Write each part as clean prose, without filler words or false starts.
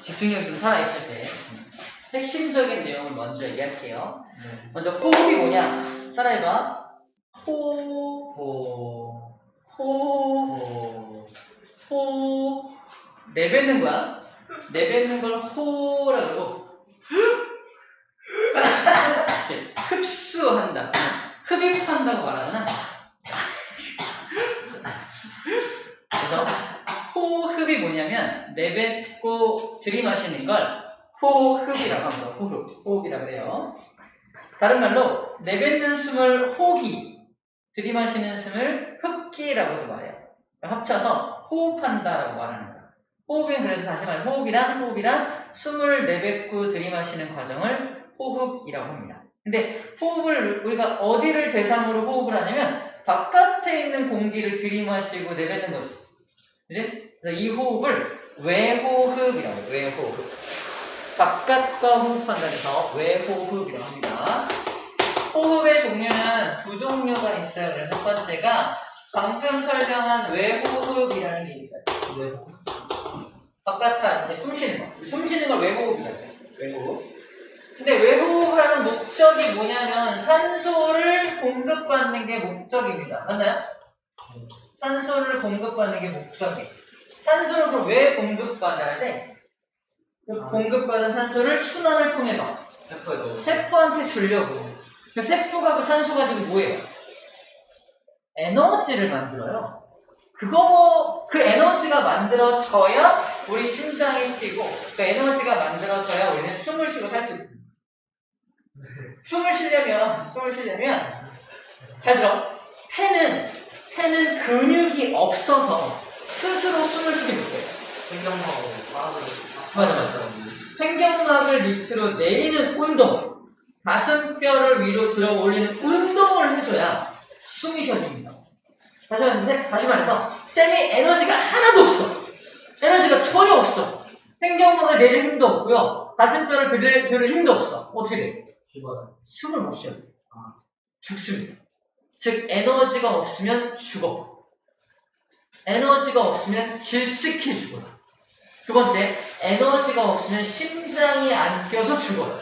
집중력이 좀 살아있을 때 핵심적인 내용을 먼저 얘기할게요. 먼저 호흡이 뭐냐? 따라해봐. 호. 내뱉는 거야. 내뱉는 걸 호라 그러고 흡수한다. 흡입한다고 말하잖아. 그래서 호흡이 뭐냐면 내뱉고 들이마시는 걸 호흡이라고 합니다. 호흡이라고 그래요. 다른 말로 내뱉는 숨을 호기, 들이마시는 숨을 흡기라고도 말해요. 합쳐서 호흡한다라고 말하는 거예요. 호흡은 그래서 다시 말해 호흡이란 숨을 내뱉고 들이마시는 과정을 호흡이라고 합니다. 근데 호흡을 우리가 어디를 대상으로 호흡을 하냐면 바깥에 있는 공기를 들이마시고 내뱉는 거죠. 그지? 그래서 이 호흡을 외호흡이라고 해요. 외호흡. 바깥과 호흡한다 해서 외호흡이라고 합니다. 호흡의 종류는 두 종류가 있어요. 그래서 첫 번째가 방금 설명한 외호흡이라는 게 있어요. 바깥한 숨 쉬는 거. 숨 쉬는 걸 외호흡이라고 해요. 외호흡. 근데 외호흡을 하는 목적이 뭐냐면 산소를 공급받는 게 목적입니다. 맞나요? 산소를 공급받는 게 목적이에요. 산소를 그럼 왜 공급받아야 돼? 공급받은 산소를 순환을 통해서 세포한테 주려고. 세포가 그 산소 가지고 뭐예요? 에너지를 만들어요. 그 에너지가 만들어져야 우리 심장이 뛰고, 그 에너지가 만들어져야 우리는 숨을 쉬고 살 수 있습니다. 숨을 쉬려면, 잘 들어. 폐는 근육이 없어서 스스로 숨을 쉬지 못해요. 맞아. 생경막을 밑으로 내리는 운동, 가슴뼈를 위로 들어 올리는 운동을 해줘야 숨이 쉬어집니다. 다시 말해서 쌤이 에너지가 하나도 없어. 에너지가 전혀 없어. 생경막을 내릴 힘도 없고요. 가슴뼈를 들을 힘도 없어. 어떻게 돼? 숨을 못 쉬어요. 죽습니다. 즉 에너지가 없으면 죽어. 에너지가 없으면 질식해 죽어요. 두 번째, 에너지가 없으면 심장이 안 뛰어서 죽어요.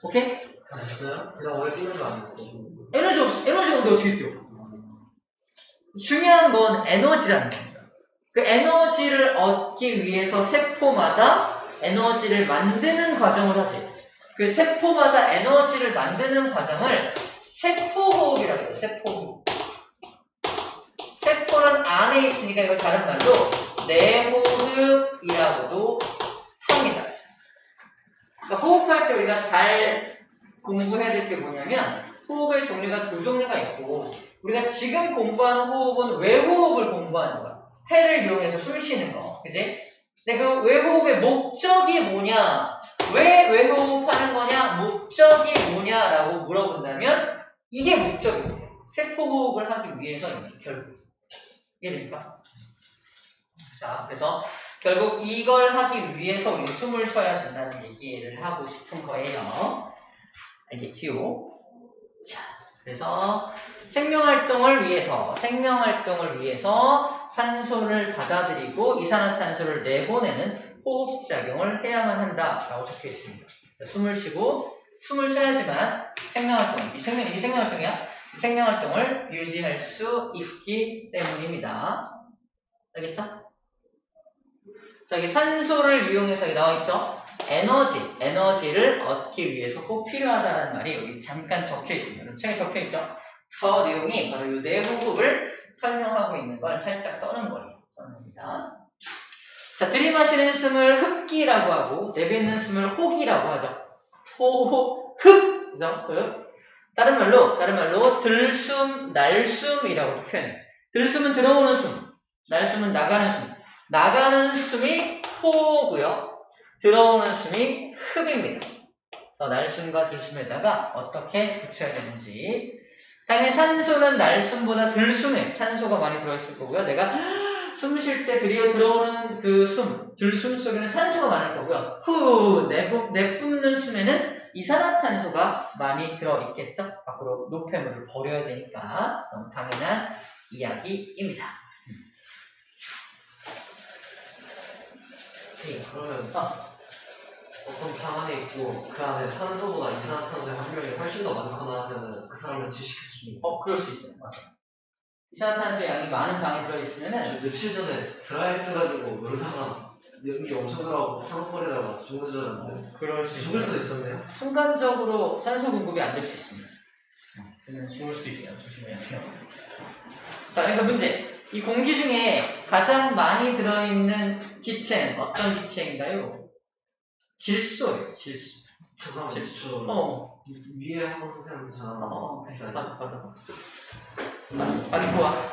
오케이? 아셨어요? 내가 원래 뛰는 거 아니고. 에너지가 없는데 어떻게 뛰어? 중요한 건 에너지라는 겁니다. 그 에너지를 얻기 위해서 세포마다 에너지를 만드는 과정을 하지. 그 세포마다 에너지를 만드는 과정을 세포호흡이라고 해요. 세포호흡. 세포는 안에 있으니까 이걸 다른 말로 내호흡이라고도 합니다. 그러니까 호흡할 때 우리가 잘 공부해야 될 게 뭐냐면 호흡의 종류가 두 종류가 있고 우리가 지금 공부하는 호흡은 외호흡을 공부하는 거야. 폐를 이용해서 숨 쉬는 거. 그지? 근데 그 외호흡의 목적이 뭐냐? 왜 외호흡하는 거냐? 목적이 뭐냐라고 물어본다면 이게 목적이에요. 세포호흡을 하기 위해서입니다. 결국. 이해됩니까? 자, 그래서 결국 이걸 하기 위해서 우리 숨을 쉬어야 된다는 얘기를 하고 싶은 거예요. 알겠지요? 자, 그래서 생명활동을 위해서 산소를 받아들이고 이산화탄소를 내보내는 호흡작용을 해야만 한다라고 적혀 있습니다. 자, 숨을 쉬고 숨을 쉬어야지만 이게 생명활동이야. 생명활동을 유지할 수 있기 때문입니다. 알겠죠? 자, 여기 산소를 이용해서 여기 나와있죠? 에너지를 얻기 위해서 꼭 필요하다는 말이 여기 잠깐 적혀 있습니다. 여러분 책에 적혀 있죠? 저 내용이 바로 이 내호흡을 설명하고 있는 걸 살짝 써놓은 거예요. 써놓습니다. 자, 들이마시는 숨을 흡기라고 하고 내뱉는 숨을 호기라고 하죠. 호흡, 그죠? 흡. 다른 말로 들숨, 날숨이라고 표현해요. 들숨은 들어오는 숨, 날숨은 나가는 숨. 나가는 숨이 호고요. 들어오는 숨이 흡입니다. 날숨과 들숨에다가 어떻게 붙여야 되는지. 당연히 산소는 날숨보다 들숨에 산소가 많이 들어있을 거고요. 내가 숨 쉴 때 들어오는 그 숨, 들숨 속에는 산소가 많을 거고요. 내뿜는 숨에는 이산화탄소가 많이 들어있겠죠. 밖으로 노폐물을 버려야 되니까 너무 당연한 이야기입니다. 그러면 어떤 방 안에 있고 그 안에 산소보다 이산화탄소의 함량이 훨씬 더 많거나 하면은 그 사람을 질식할 수 있는 그럴 수 있어요. 맞아. 이산화탄소의 양이 많은 방에 들어있으면은 며칠 전에 드라이엑스 가지고 놀다가 연기 엄청 들어가고 펄펄거리다가 죽는 줄 알았는데 그럴 수 죽을 있어요. 수도 있었네요. 순간적으로 산소 공급이 안 될 수 있습니다. 그러면 죽을 수도 있어요. 조심해야 돼요. 자, 여기서 문제. 이 공기 중에 가장 많이 들어있는 기체는 어떤 기체인가요? 질소예요. 질소. 잠깐만, 질소. 위에 한번 선생님한테 전화. 받아. 빨리 보아.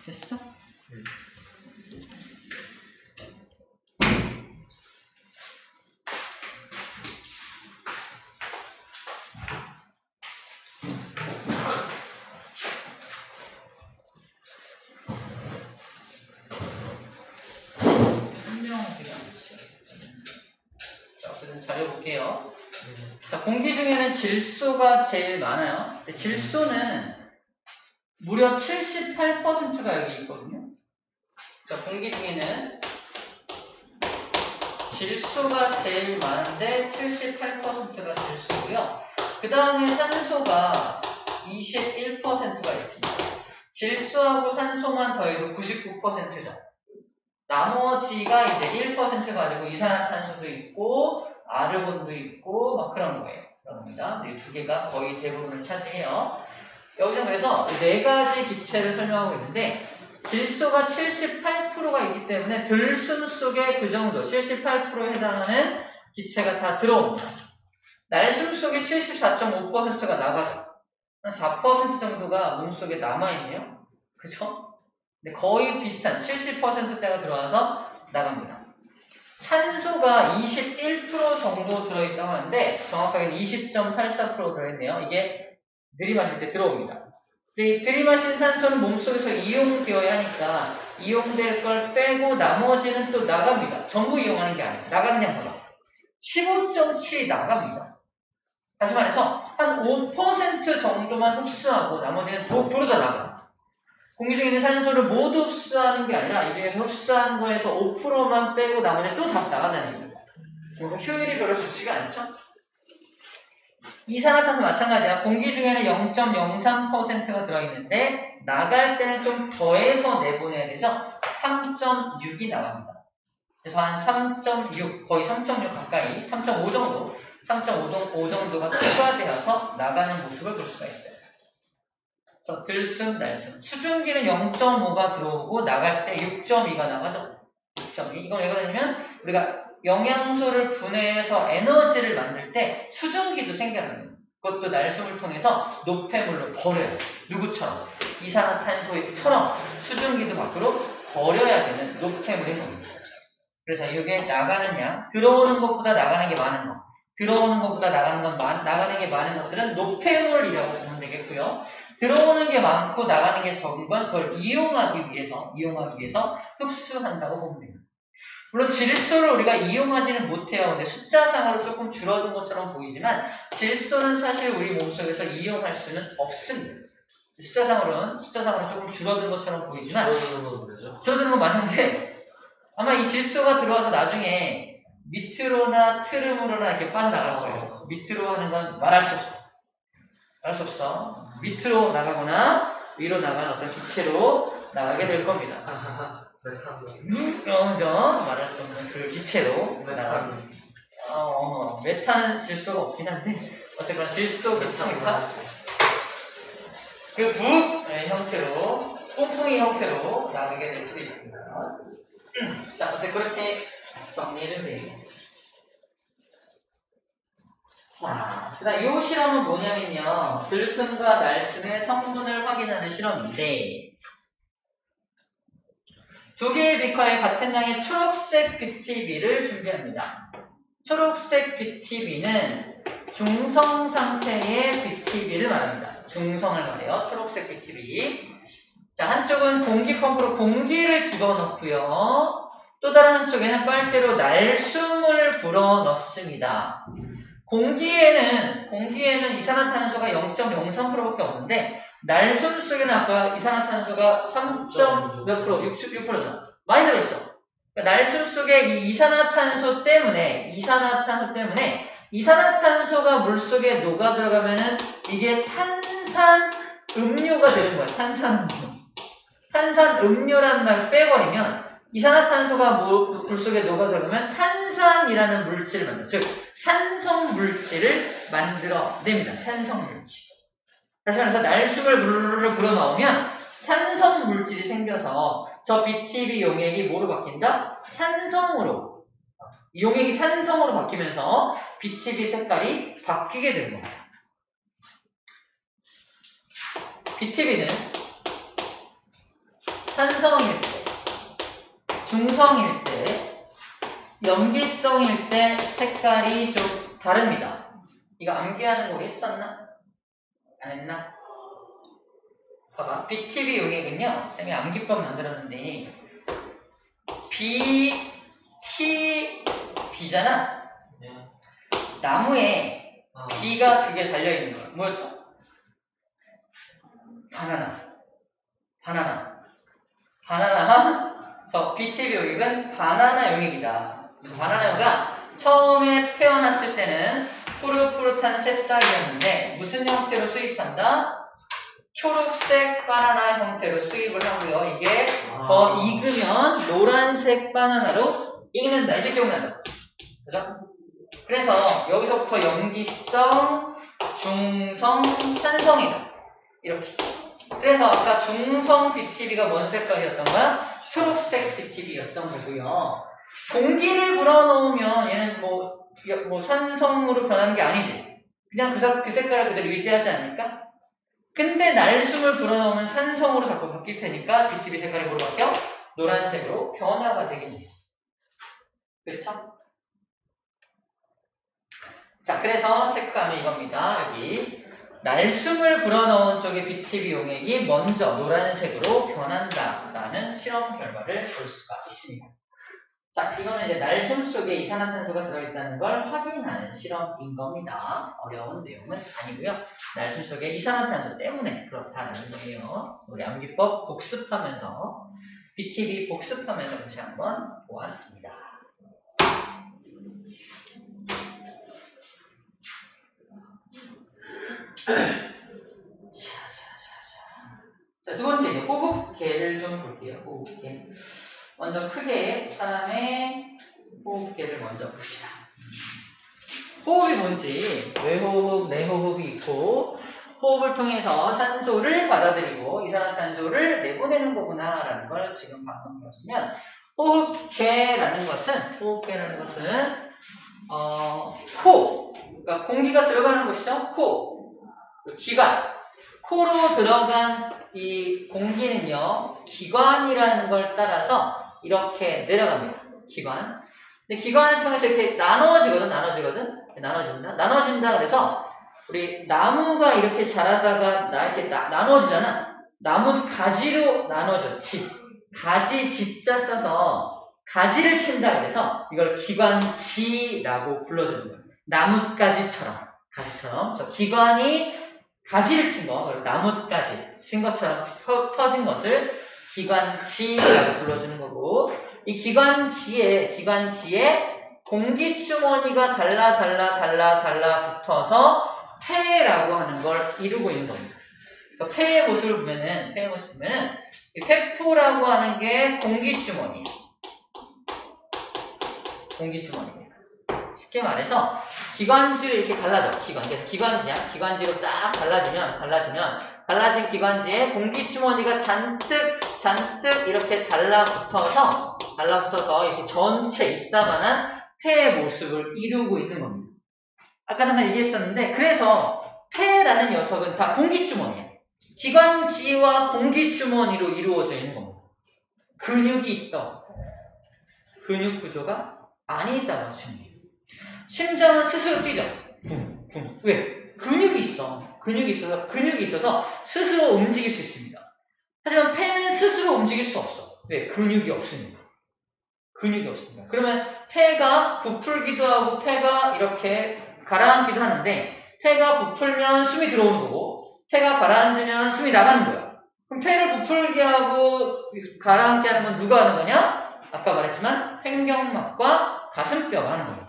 됐어? 설명하기가 않지. 자, 어쨌든 잘해볼게요. 자, 공기 중에는 질소가 제일 많아요. 근데 질소는 무려 78%가 여기 있거든요. 자, 공기 중에는 질소가 제일 많은데 78%가 질소고요. 그 다음에 산소가 21%가 있습니다. 질소하고 산소만 더해도 99%죠. 나머지가 이제 1% 가지고 이산화탄소도 있고 아르곤도 있고 막 그런 거예요. 그런 겁니다. 이 두 개가 거의 대부분을 차지해요. 여기서 그래서 네 가지 기체를 설명하고 있는데 질소가 78%가 있기 때문에 들숨 속에 그 정도 78%에 해당하는 기체가 다 들어옵니다. 날숨 속에 74.5%가 나가죠. 한 4% 정도가 몸속에 남아있네요. 그죠? 근데 거의 비슷한 70%대가 들어와서 나갑니다. 산소가 21% 정도 들어있다고 하는데 정확하게는 20.84% 들어있네요. 이게 들이마실 때 들어옵니다. 들이마신 산소는 몸속에서 이용되어야 하니까 이용될 걸 빼고 나머지는 또 나갑니다. 전부 이용하는 게 아니에요. 나가는 양 봐봐. 15.7이 나갑니다. 다시 말해서 한 5% 정도만 흡수하고 나머지는 도로 다 나가요. 공기 중에 있는 산소를 모두 흡수하는 게 아니라 이 중에서 흡수한 거에서 5%만 빼고 나머지는 또 다시 나간다는 얘기입니다. 그러니까 효율이 별로 좋지가 않죠? 이산화탄소 마찬가지야. 공기 중에는 0.03%가 들어있는데 나갈 때는 좀 더해서 내보내야 되죠? 3.6이 나갑니다. 그래서 한 3.6, 거의 3.6 가까이, 3.5 정도, 3.5 정도가 추가되어서 나가는 모습을 볼 수가 있어요. 그래서 들숨, 날숨. 수증기는 0.5가 들어오고 나갈 때 6.2가 나가죠. 6.2. 이건 왜 그러냐면 우리가 영양소를 분해해서 에너지를 만들 때 수증기도 생겨납니다. 그것도 날숨을 통해서 노폐물로 버려요. 누구처럼? 이산화탄소처럼 수증기도 밖으로 버려야 되는 노폐물인 겁니다. 그래서 이게 나가는 양, 들어오는 것보다 나가는 게 많은 것, 들어오는 것보다 나가는 게 많은 것들은 노폐물이라고 보면 되겠고요. 들어오는 게 많고 나가는 게 적은 건 그걸 이용하기 위해서 흡수한다고 보면 됩니다. 물론 질소를 우리가 이용하지는 못해요. 근데 숫자상으로 조금 줄어든 것처럼 보이지만 질소는 사실 우리 몸속에서 이용할 수는 없습니다. 숫자상으로는 조금 줄어든 것처럼 보이지만 줄어드는 건 맞는데 아마 이 질소가 들어와서 나중에 밑으로나 트름으로나 이렇게 빠져나갈 거예요. 밑으로 하는 건 말할 수 없어. 밑으로 나가거나 위로 나가는 어떤 기체로 나가게 될 겁니다. 그럼 말할 수 없는 그 기체로 나갑니다. 메탄은 질소가 없긴 한데 어쨌거나 질소 기체가 그 북의 형태로 뽕뽕이 형태로 나누게 될 수 있습니다. 자, 어제 그렇게 정리해주세요. 자, 그 다음 이 실험은 뭐냐면요. 들숨과 날숨의 성분을 확인하는 실험인데, 두 개의 비커에 같은 양의 초록색 BTB를 준비합니다. 초록색 BTB는 중성 상태의 BTB를 말합니다. 중성을 말해요. 초록색 BTB. 자, 한쪽은 공기 펌프로 공기를 집어넣고요. 또 다른 한쪽에는 빨대로 날숨을 불어 넣습니다. 공기에는 이산화탄소가 0.03%밖에 없는데 날숨 속에는 아까 이산화탄소가 3. 몇 프로? 6%잖아. 많이 들어있죠? 그러니까 날숨 속에 이 이산화탄소 때문에 이산화탄소가 물속에 녹아 들어가면은 이게 탄산 음료가 되는 거야. 탄산 음료라는 말 빼버리면 이산화탄소가 물속에 녹아 들어가면 탄산이라는 물질을 만들어. 즉 산성 물질을 만들어냅니다. 산성 물질. 다시 말해서 날숨을 부르르 불어넣으면 산성 물질이 생겨서 저 BTB 용액이 뭐로 바뀐다? 산성으로. 이 용액이 산성으로 바뀌면서 BTB 색깔이 바뀌게 되는 겁니다. BTB는 산성일 때, 중성일 때, 염기성일 때 색깔이 좀 다릅니다. 이거 암기하는 거 했었나? 안 했나? 봐봐. BTB 용액은요, 쌤이 암기법 만들었는데, BTB잖아? 네. 나무에 B가 2개 달려있는 거야. 뭐였죠? 바나나. 저 BTB 용액은 바나나 용액이다. 그래서 바나나 용액가 처음에 태어났을 때는 푸릇푸릇한 새싹이었는데 무슨 형태로 수입한다? 초록색 바나나 형태로 수입을 하고요. 이게 더 익으면 노란색 바나나로 익는다. 이제 기억나죠? 그죠? 그래서 여기서부터 염기성, 중성, 산성이다. 이렇게. 그래서 아까 중성 BTB가 뭔 색깔이었던 거야? 초록색 BTB였던 거고요. 공기를 불어넣으면 얘는 뭐 산성으로 변하는 게 아니지. 그냥 그 색깔을 그대로 유지하지 않을까? 근데 날숨을 불어넣으면 산성으로 자꾸 바뀔 테니까 BTB 색깔이 뭐로 바뀌어? 노란색으로 변화가 되겠네요. 그렇죠? 자, 그래서 체크하면 이겁니다. 여기 날숨을 불어넣은 쪽의 BTB 용액이 먼저 노란색으로 변한다라는 실험 결과를 볼 수가 있습니다. 자, 이거는 이제 날숨 속에 이산화탄소가 들어있다는 걸 확인하는 실험인 겁니다. 어려운 내용은 아니고요. 날숨 속에 이산화탄소 때문에 그렇다는 거예요. 우리 암기법 복습하면서 BTB 복습하면서 다시 한번 보았습니다. 자, 두 번째 이제 호흡계를 좀 볼게요. 호흡계. 먼저 크게 사람의 호흡계를 먼저 봅시다. 호흡이 뭔지 외호흡, 내호흡이 있고 호흡을 통해서 산소를 받아들이고 이산화탄소를 내보내는 거구나 라는 걸 지금 방금 배웠으면 호흡계라는 것은 코, 그러니까 공기가 들어가는 곳이죠. 코, 기관. 코로 들어간 이 공기는요, 기관이라는 걸 따라서 이렇게 내려갑니다. 기관. 근데 기관을 통해서 이렇게 나눠진다. 그래서 우리 나무가 이렇게 자라다가 이렇게 나눠지잖아. 나무 가지로 나눠져. 가지 지자 써서 가지를 친다 그래서 이걸 기관지라고 불러주는 거예요. 나뭇가지처럼. 저 기관이 가지를 친 거, 나뭇가지 친 것처럼 퍼진 것을 기관지라고 불러주는 거고, 이 기관지에 공기주머니가 달라 붙어서 폐라고 하는 걸 이루고 있는 겁니다. 그래서 폐의 모습을 보면은 이 폐포라고 하는 게 공기주머니입니다. 쉽게 말해서 기관지를 이렇게 갈라져. 기관지야. 기관지로 딱 갈라지면 갈라진 기관지에 공기주머니가 잔뜩 이렇게 달라붙어서 이렇게 전체 이따만한 폐의 모습을 이루고 있는 겁니다. 아까 잠깐 얘기했었는데, 그래서 폐라는 녀석은 다 공기주머니예요. 기관지와 공기주머니로 이루어져 있는 겁니다. 근육이 있다. 근육 구조가 아니다라고 칩니다. 심장은 스스로 뛰죠. 쿵쿵. 왜? 근육이 있어. 근육이 있어서 스스로 움직일 수 있습니다. 하지만 폐는 스스로 움직일 수 없어. 왜? 근육이 없습니다. 그러면 폐가 부풀기도 하고 폐가 이렇게 가라앉기도 하는데, 폐가 부풀면 숨이 들어오는 거고 폐가 가라앉으면 숨이 나가는 거야. 그럼 폐를 부풀게 하고 가라앉게 하는 건 누가 하는 거냐? 아까 말했지만 횡격막과 가슴뼈가 하는 거예요.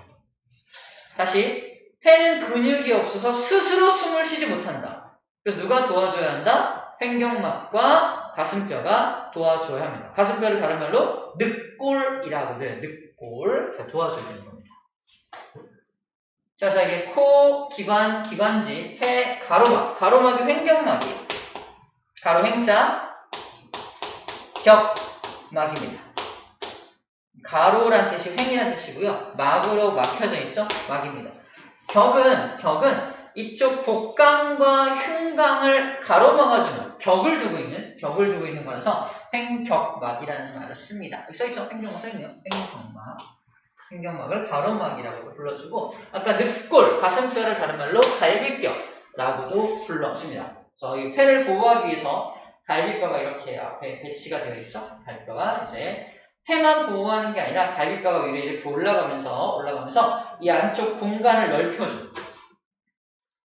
다시, 폐는 근육이 없어서 스스로 숨을 쉬지 못한다. 그래서 누가 도와줘야 한다? 횡격막과 가슴뼈가 도와줘야 합니다. 가슴뼈를 다른 말로 늑골이라고 해요. 늑골. 도와줘야 되는 겁니다. 자, 그래서 이게 코, 기관지, 폐, 가로막. 가로막이 횡격막이. 가로 횡자, 격, 막입니다. 가로란 뜻이 횡이란 뜻이고요. 막으로 막혀져 있죠? 막입니다. 격은 이쪽 복강과 흉강을 가로막아주는 격을 두고 있는 거라서 횡격막이라는 말을 씁니다. 여기 써있죠? 횡격막 써있네요. 횡격막을 가로막이라고 불러주고, 아까 늑골, 가슴뼈를 다른 말로 갈비뼈라고도 불러줍니다. 그래서 이 폐를 보호하기 위해서 갈비뼈가 이렇게 앞에 배치가 되어 있죠? 갈비뼈가 이제 폐만 보호하는 게 아니라 갈비뼈가 위로 이렇게 올라가면서 이 안쪽 공간을 넓혀줘.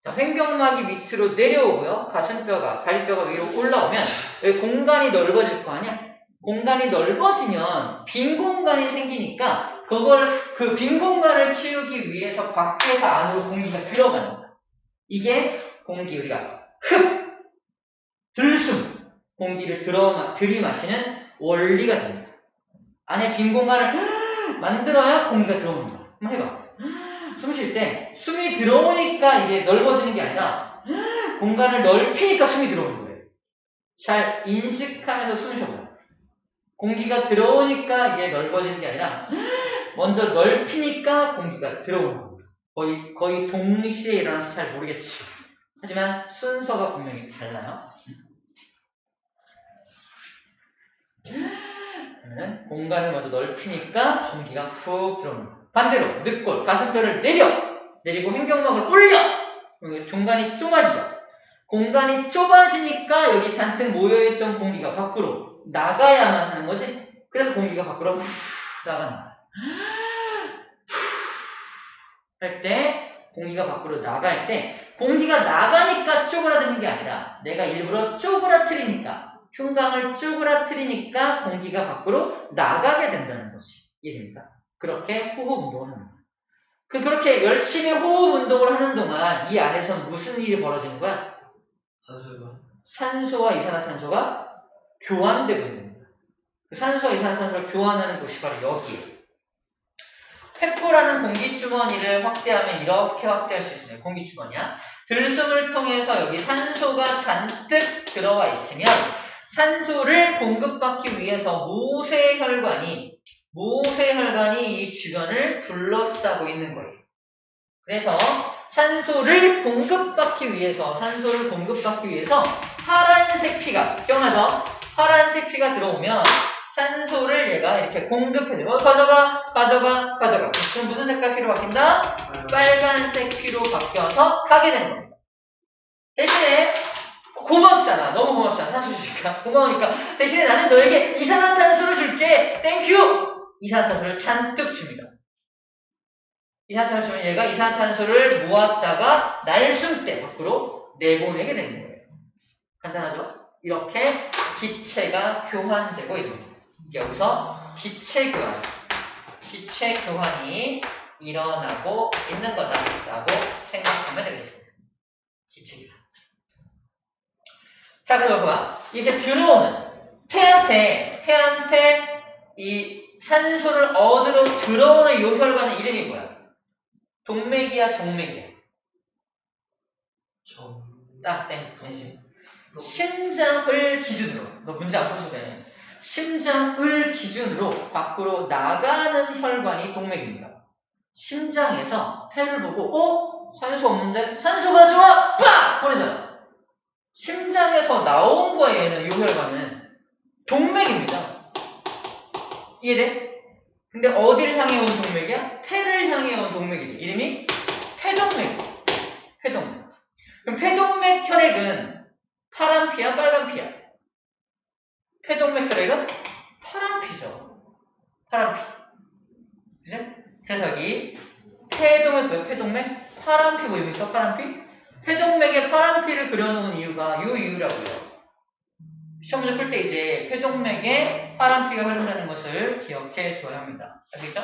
자, 횡격막이 밑으로 내려오고요. 갈비뼈가 위로 올라오면 여기 공간이 넓어질 거 아니야? 공간이 넓어지면 빈 공간이 생기니까 그 빈 공간을 채우기 위해서 밖에서 안으로 공기가 들어가는 거야. 이게 우리가 들숨, 공기를 들이마시는 원리가 됩니다. 안에 빈 공간을 만들어야 공기가 들어오는 거야. 한번 해봐. 숨 쉴 때 숨이 들어오니까 이게 넓어지는 게 아니라 공간을 넓히니까 숨이 들어오는 거예요. 잘 인식하면서 숨을 쉬어봐요. 공기가 들어오니까 이게 넓어지는 게 아니라 먼저 넓히니까 공기가 들어오는 겁니다. 거의 동시에 일어나서 잘 모르겠지. 하지만 순서가 분명히 달라요. 그러면 공간을 먼저 넓히니까 공기가 훅 들어오는 거예요. 반대로 늑골, 가슴뼈를 내리고 횡격막을 올려! 중간이 좁아지죠. 공간이 좁아지니까 여기 잔뜩 모여있던 공기가 밖으로 나가야만 하는 거지. 그래서 공기가 밖으로 나가는 거야. 할 때, 공기가 밖으로 나갈 때, 공기가 나가니까 쪼그라드는 게 아니라 내가 일부러 쪼그라뜨리니까, 흉강을 쪼그라뜨리니까 공기가 밖으로 나가게 된다는 것이 이해됩니까? 그렇게 호흡 운동을 하는 거야. 그렇게 열심히 호흡 운동을 하는 동안 이 안에서 무슨 일이 벌어지는 거야? 산소와 이산화탄소가 교환되고 있는 겁니다. 그 산소와 이산화탄소를 교환하는 곳이 바로 여기예요. 폐포라는 공기주머니를 확대하면 이렇게 확대할 수 있습니다. 공기주머니야. 들숨을 통해서 여기 산소가 잔뜩 들어와 있으면 산소를 공급받기 위해서 모세혈관이 이 주변을 둘러싸고 있는 거예요. 그래서 산소를 공급받기 위해서 파란색 피가, 기억나죠? 파란색 피가 들어오면 산소를 얘가 이렇게 공급해줘요. 가져가. 그럼 무슨 색깔 피로 바뀐다? 빨간색 피로 바뀌어서 가게 되는 겁니다. 대신에 고맙잖아. 너무 고맙잖아. 산소 주니까. 고마우니까. 대신에 나는 너에게 이산화탄소를 줄게. 땡큐! 이산화탄소를 잔뜩 줍니다. 이산화탄소를 주면 얘가 이산화탄소를 모았다가 날숨 때 밖으로 내보내게 되는 거예요. 간단하죠? 이렇게 기체가 교환되고 있는 거예요. 여기서 기체 교환이 일어나고 있는 거다라고 생각하면 되겠습니다. 기체 교환. 자, 그럼 봐봐. 이렇게 들어오는 폐한테 이 산소를 얻으러 들어오는 요 혈관의 이름이 뭐야? 동맥이야, 정맥이야? 땡. 심장을 기준으로, 너 문제 안 풀어도 돼. 심장을 기준으로 밖으로 나가는 혈관이 동맥입니다. 심장에서 폐를 보고, 산소 없는데? 산소 가져와! 빡! 보내잖아. 심장에서 나온 거에는 요 혈관은 동맥입니다. 이해돼? 근데 어딜 향해 온 동맥이야? 폐를 향해 온 동맥이지. 이름이 폐동맥. 폐동맥. 그럼 폐동맥 혈액은 파란 피야, 빨간 피야? 폐동맥 혈액은 파란 피죠. 파란 피. 그죠? 그래서 여기 폐동맥, 파란 피 보입니까? 파란 피? 폐동맥에 파란 피를 그려놓은 이유가 요 이유라고요. 시험 문제 풀 때 이제 폐동맥에 파란 피가 흐른다는 것을 기억해 줘야 합니다. 아시겠죠?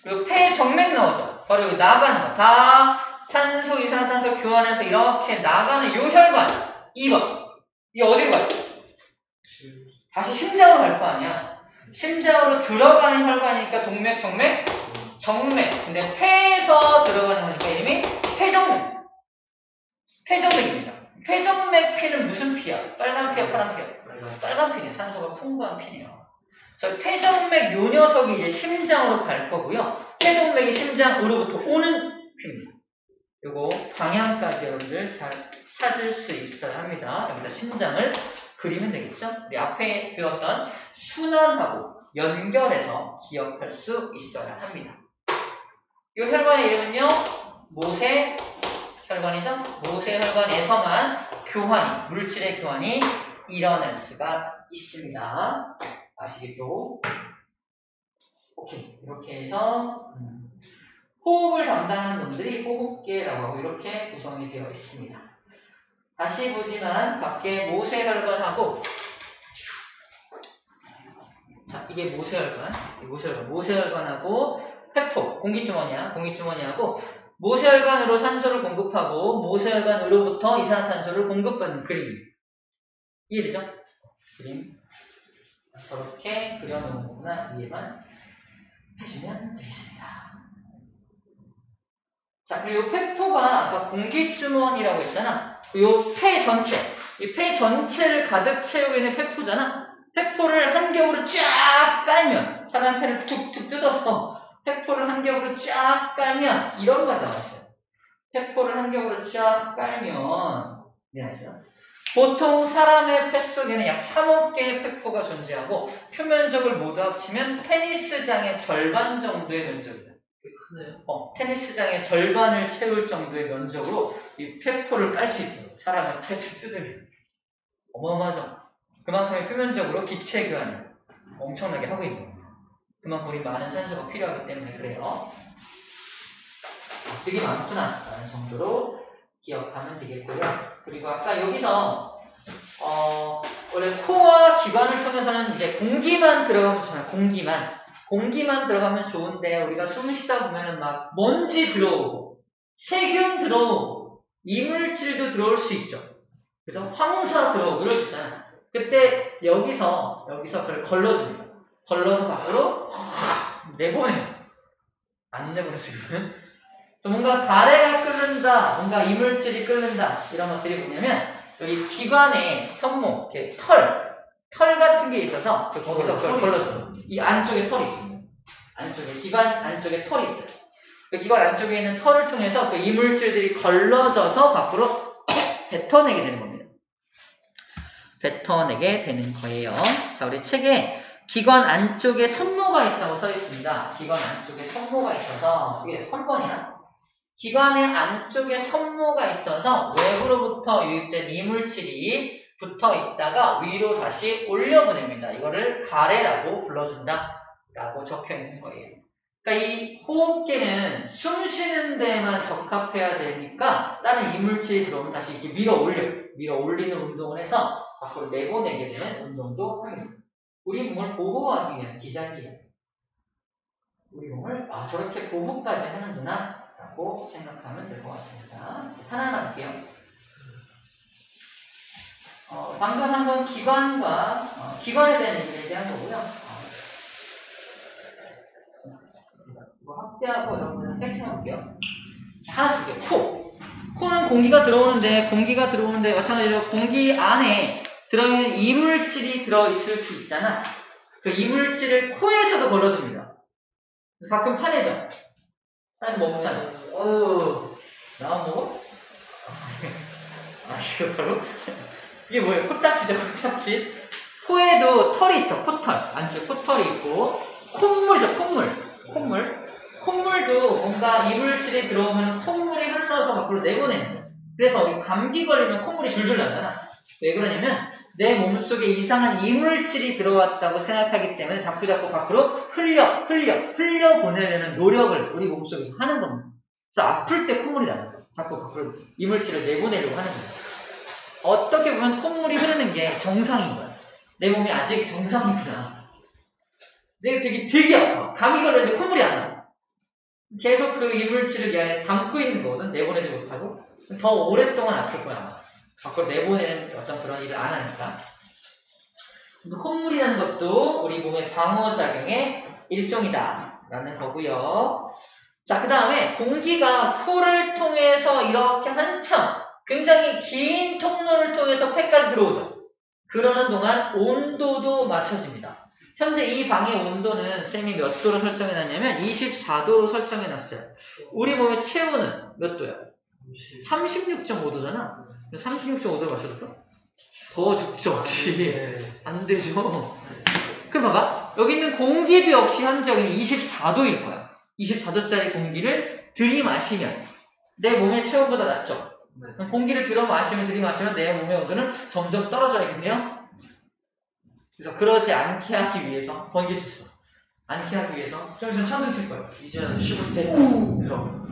그리고 폐정맥 나오죠. 바로 여기 나가는 거. 다 산소, 이산화탄소 교환해서 이렇게 나가는 요 혈관. 2번. 이게 어디로 가요? 다시 심장으로 갈 거 아니야. 심장으로 들어가는 혈관이니까 동맥, 정맥, 정맥. 근데 폐에서 들어가는 거니까 이름이 폐정맥. 폐정맥입니다. 폐정맥 피는 무슨 피야? 빨간 피야, 파란 피야? 빨간 피네요. 산소가 풍부한 피네요. 저 폐정맥 요 녀석이 이제 심장으로 갈 거고요. 폐동맥이 심장으로부터 오는 피입니다. 요거 방향까지 여러분들 잘 찾을 수 있어야 합니다. 여기다 심장을 그리면 되겠죠? 우리 앞에 배웠던 순환하고 연결해서 기억할 수 있어야 합니다. 이 혈관의 이름은요, 모세 혈관이죠? 모세 혈관에서만 교환이, 물질의 교환이 일어날 수가 있습니다. 아시겠죠? 오케이. 이렇게 해서 호흡을 담당하는 놈들이 호흡계라고 하고 이렇게 구성이 되어 있습니다. 다시 보지만 밖에 모세혈관하고, 자, 이게 모세혈관, 모세혈관하고 회포, 공기주머니하고 모세혈관으로 산소를 공급하고 모세혈관으로부터 이산화탄소를 공급받는 그림. 이해되죠? 그림 저렇게 그려놓은 거구나. 이해만 해주면 되겠습니다. 자, 그리고 폐포가 아까 공기주머니라고 했잖아. 요 폐 전체, 이 폐 전체를 가득 채우고 있는 폐포잖아. 폐포를 한 겹으로 쫙 깔면, 사람 폐를 툭툭 뜯어서 폐포를 한 겹으로 쫙 깔면 이런 거 나왔어요. 폐포를 한 겹으로 쫙 깔면, 미안하죠. 보통 사람의 폐 속에는 약 3억 개의 폐포가 존재하고 표면적을 모두 합치면 테니스장의 절반 정도의 면적이다. 크네요. 테니스장의 절반을 채울 정도의 면적으로 이 폐포를 깔 수 있어요. 사람의 폐를 뜯으면. 어마어마하죠. 그만큼의 표면적으로 기체 교환을 엄청나게 하고 있는 겁니다. 그만큼 우리 많은 산소가 필요하기 때문에 그래요. 되게 많구나 라는 정도로 기억하면 되겠고요. 그리고 아까 여기서 원래 코와 기관을 통해서는 이제 공기만 들어가면 좋아요. 공기만 들어가면 좋은데 우리가 숨 쉬다 보면은 막 먼지 들어오고 세균 들어오고 이물질도 들어올 수 있죠. 그래서 황사 들어오고 그럴 수 있잖아요. 그때 여기서 그걸 걸러줍니다. 걸러서 밖으로 내보내요. 안 내보낼 수 있는. 뭔가 가래가 끓는다, 뭔가 이물질이 끓는다 이런 것들이 뭐냐면 여기 기관에 손목, 이렇게 털 같은 게 있어서 거기서 그걸 걸러줘요. 이 안쪽에 털이 있습니다. 기관 안쪽에 털이 있어요. 그 기관 안쪽에 있는 털을 통해서 그 이물질들이 걸러져서 밖으로 뱉어내게 되는 겁니다. 뱉어내게 되는 거예요. 자, 우리 책에 기관 안쪽에 선모가 있다고 써 있습니다. 기관 안쪽에 선모가 있어서 이게 선번이야. 기관의 안쪽에 선모가 있어서 외부로부터 유입된 이물질이 붙어 있다가 위로 다시 올려보냅니다. 이거를 가래라고 불러준다 라고 적혀 있는 거예요. 그러니까 이 호흡기는 숨 쉬는 데만 적합해야 되니까 다른 이물질이 들어오면 다시 이렇게 밀어 올리는 운동을 해서 밖으로 내보내게 되는 운동도 합니다. 우리 몸을 보호하기 위한 기작이에요. 우리 몸을 저렇게 보호까지 하는구나 라고 생각하면 될 것 같습니다. 하나하나 볼게요. 방금 한 건 기관에 대한 얘기를 얘기한 거고요. 이거 확대하고 여러분들 핵심 볼게요. 하나씩 볼게요. 코는 공기가 들어오는데 마찬가지로 공기 안에 들어있는 이물질이 들어있을 수 있잖아. 그 이물질을 코에서도 걸러줍니다. 가끔 파내죠. 파내서 먹잖아. 나만 먹어? 이거 바로? 이게 뭐예요? 코딱지죠, 코딱지. 코에도 털이 있죠, 코털. 안쪽에 코털이 있고, 콧물이죠, 콧물도 뭔가 이물질이 들어오면 콧물이 흘러서 밖으로 내보내는 거예요. 그래서 우리 감기 걸리면 콧물이 줄줄 나잖아. 왜 그러냐면 내 몸속에 이상한 이물질이 들어왔다고 생각하기 때문에 자꾸 밖으로 흘려보내려는 노력을 우리 몸속에서 하는 겁니다. 그래서 아플 때 콧물이 나는 거예요. 자꾸 밖으로 이물질을 내보내려고 하는 거예요. 어떻게 보면 콧물이 흐르는 게 정상인 거야. 내 몸이 아직 정상이구나. 내가 되게 아파. 감기 걸렸는데 콧물이 안 나. 계속 그 이물질을 이 안에 담고 있는 거거든. 내보내지 못하고. 더 오랫동안 아플 거야. 밖으로 내보내는 어떤 그런 일을 안 하니까. 콧물이라는 것도 우리 몸의 방어작용의 일종이다. 라는 거고요. 자, 그 다음에 공기가 코를 통해서 이렇게 한참 굉장히 긴 통로를 통해서 폐까지 들어오죠. 그러는 동안 온도도 맞춰집니다. 현재 이 방의 온도는 쌤이 몇 도로 설정해놨냐면 24도로 설정해놨어요. 우리 몸의 체온은 몇 도야? 36.5도잖아. 36.5도 맞춰줄까? 더 죽죠, 혹시. 안 되죠. 그럼 봐봐. 여기 있는 공기도 역시 현재 여기는 24도일 거야. 24도짜리 공기를 들이마시면 내 몸의 체온보다 낮죠. 공기를 들이마시면 내 몸의 온도는 점점 떨어져야겠네요. 그래서 그러지 않게 하기 위해서 번개 쳤어. 않게 하기 위해서 좀 있으면 천둥 칠 거예요. 이제는 15대. 그래서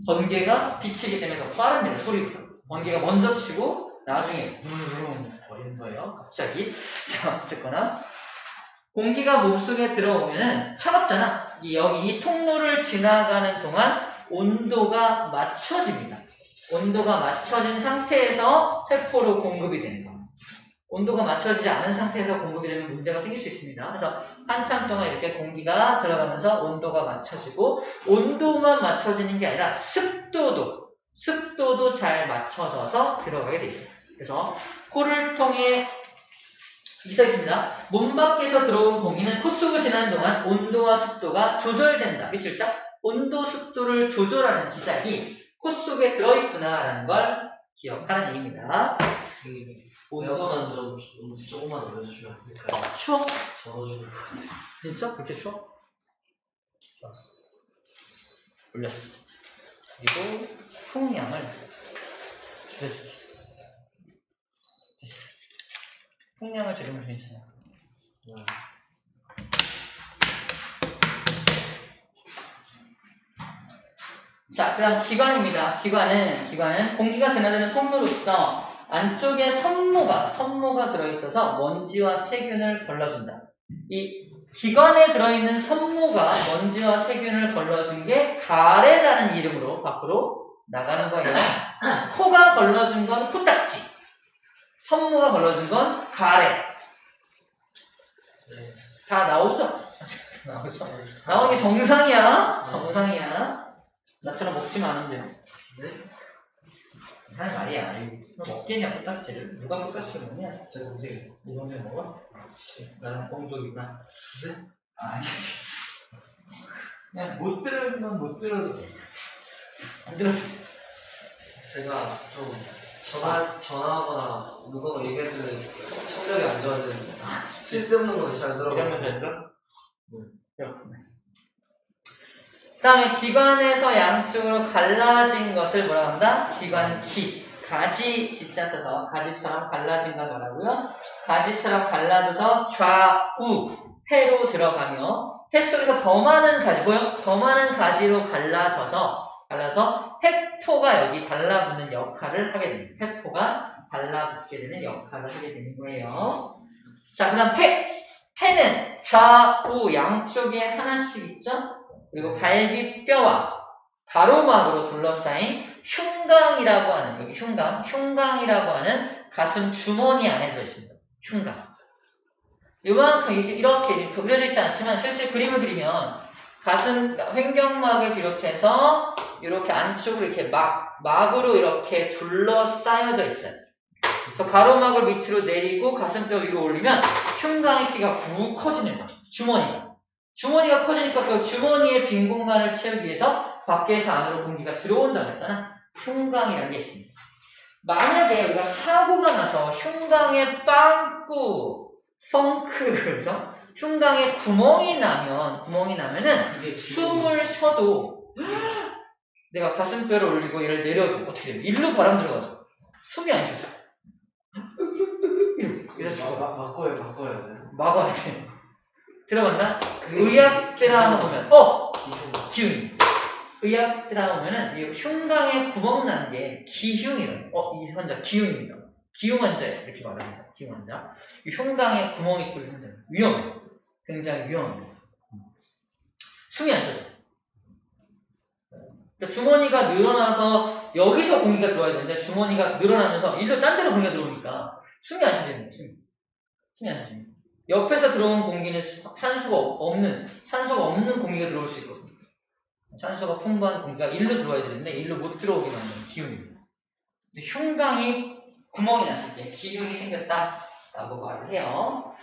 번개가 비치기 때문에 더 빠릅니다. 소리부터. 번개가 먼저 치고 나중에 부르릉 거리는 거예요. 갑자기. 자, 어쨌거나 공기가 몸속에 들어오면은 차갑잖아. 여기 이 통로를 지나가는 동안 온도가 맞춰집니다. 온도가 맞춰진 상태에서 세포로 공급이 되는 거예요. 온도가 맞춰지지 않은 상태에서 공급이 되면 문제가 생길 수 있습니다. 그래서 한참 동안 이렇게 공기가 들어가면서 온도가 맞춰지고 온도만 맞춰지는 게 아니라 습도도 잘 맞춰져서 들어가게 돼 있어요. 그래서 코를 통해 써 있습니다. 몸 밖에서 들어온 공기는 코 속을 지나는 동안 온도와 습도가 조절된다. 밑줄 자 온도, 습도를 조절하는 기작이 코 속에 들어있구나라는 걸 기억하는 얘기입니다. 에어컨 좀 조금만 올려주시면 안 될까요? 추워? 적어주고. 진짜? 그렇게 추워? 올렸어. 그리고 풍량을 줄여줄게. 됐어. 풍량을 줄이면 괜찮아. 자, 그 다음 기관입니다. 기관은 공기가 드나드는 통로로서 안쪽에 섬모가 들어있어서 먼지와 세균을 걸러준다. 이 기관에 들어있는 섬모가 먼지와 세균을 걸러준 게 가래라는 이름으로 밖으로 나가는 거예요. 코가 걸러준 건 코딱지, 섬모가 걸러준 건 가래. 다 나오죠? 나오는 게 정상이야. 나처럼 먹지만 않으면 돼요. 하는 말이야. 너 먹겠냐, 코딱지를? 누가 코딱지를 먹냐? 제 동생이. 이 동생 먹어? 나랑 공족이구나. 그래? 아니지. 그냥 못 들으면 못 들어도 돼. 안 들어도 돼. 제가 좀 전화하거나 누가 얘기해주는 성격이 안 좋아지는 쓸데없는 거 잘 들어. 이러면 잘 들어? 그렇구나. 그 다음에 기관에서 양쪽으로 갈라진 것을 뭐라고 한다? 기관지. 가지 지자 써서 가지처럼 갈라진 걸 말하고요. 가지처럼 갈라져서 좌우 폐로 들어가며 폐 속에서 더 많은 가지, 보여? 더 많은 가지로 갈라서 폐포가 여기 달라붙는 역할을 하게 됩니다. 폐포가 달라붙게 되는 역할을 하게 되는 거예요. 자, 그 다음 폐는 좌우 양쪽에 하나씩 있죠? 그리고 갈비뼈와 가로막으로 둘러싸인 흉강이라고 하는, 여기 흉강이라고 하는 가슴 주머니 안에 들어있습니다. 흉강. 이만큼 이렇게 그려져 있지 않지만 실제 그림을 그리면 가슴 횡격막을 비롯해서 이렇게 안쪽으로 이렇게 막 막으로 이렇게 둘러싸여져 있어요. 그래서 가로막을 밑으로 내리고 가슴뼈 위로 올리면 흉곽의 키가 훅 커지는 거예요. 주머니가 커지니까 그 주머니의 빈 공간을 채우기 위해서 밖에서 안으로 공기가 들어온다고 했잖아. 흉곽이라는 게 있습니다. 만약에 우리가 사고가 나서 흉곽에 빵꾸, 펑크죠? 흉곽에 구멍이 나면은 숨을 쉬어도 내가 가슴뼈를 올리고 얘를 내려도 어떻게 돼요? 일로 바람 들어가죠. 숨이 안 쉬어요. 그래서 바꿔야 돼. 막아야 돼. 들어간다? 의학 드라마 보면 기흉. 의학 드라마 보면은 이 흉곽에 구멍 난 게 기흉이래요. 이 환자 기흉입니다. 기흉 환자예요. 이렇게 말합니다. 기흉 환자. 이 흉곽에 구멍이 뚫린 환자. 위험해요. 굉장히 위험해요. 숨이 안 쉬어져. 그러니까 주머니가 늘어나서 여기서 공기가 들어와야 되는데 주머니가 늘어나면서 일로 딴 데로 공기가 들어오니까 숨이 안 쉬어지는 거예요. 숨이 안 쉬어지는 거예요. 옆에서 들어온 공기는 산소가 없는 공기가 들어올 수 있거든요. 산소가 풍부한 공기가 일로 들어와야 되는데 일로 못 들어오게 만드는 기흉입니다. 흉곽이 구멍이 났을 때 기흉이 생겼다라고 말을 해요.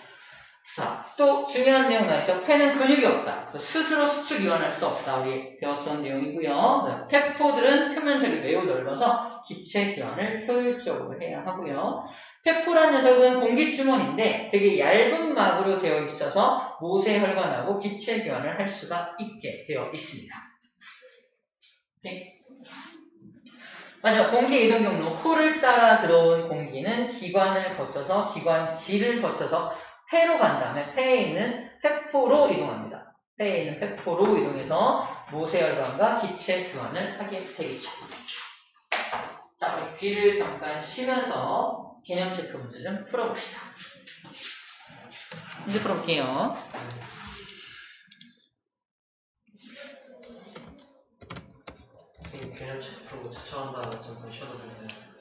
자, 또 중요한 내용 나있죠. 폐는 근육이 없다. 그래서 스스로 수축 이완할 수 없다. 우리 배웠던 내용이고요. 폐포들은 표면적이 매우 넓어서 기체 교환을 효율적으로 해야 하고요. 폐포라는 녀석은 공기주머니인데 되게 얇은 막으로 되어 있어서 모세혈관하고 기체 교환을 할 수가 있게 되어 있습니다. 네. 마지막 공기 이동 경로. 코를 따라 들어온 공기는 기관을 거쳐서 기관지를 거쳐서 폐로 간 다음에 폐에 있는 폐포로 이동합니다. 폐에 있는 폐포로 이동해서 모세혈관과 기체 교환을 하게 되겠죠. 자, 우리 귀를 잠깐 쉬면서 개념 체크 문제 좀 풀어봅시다. 문제 풀어볼게요. 개념 체크 풀고 추천한다는 잠깐 쉬어도 되는데.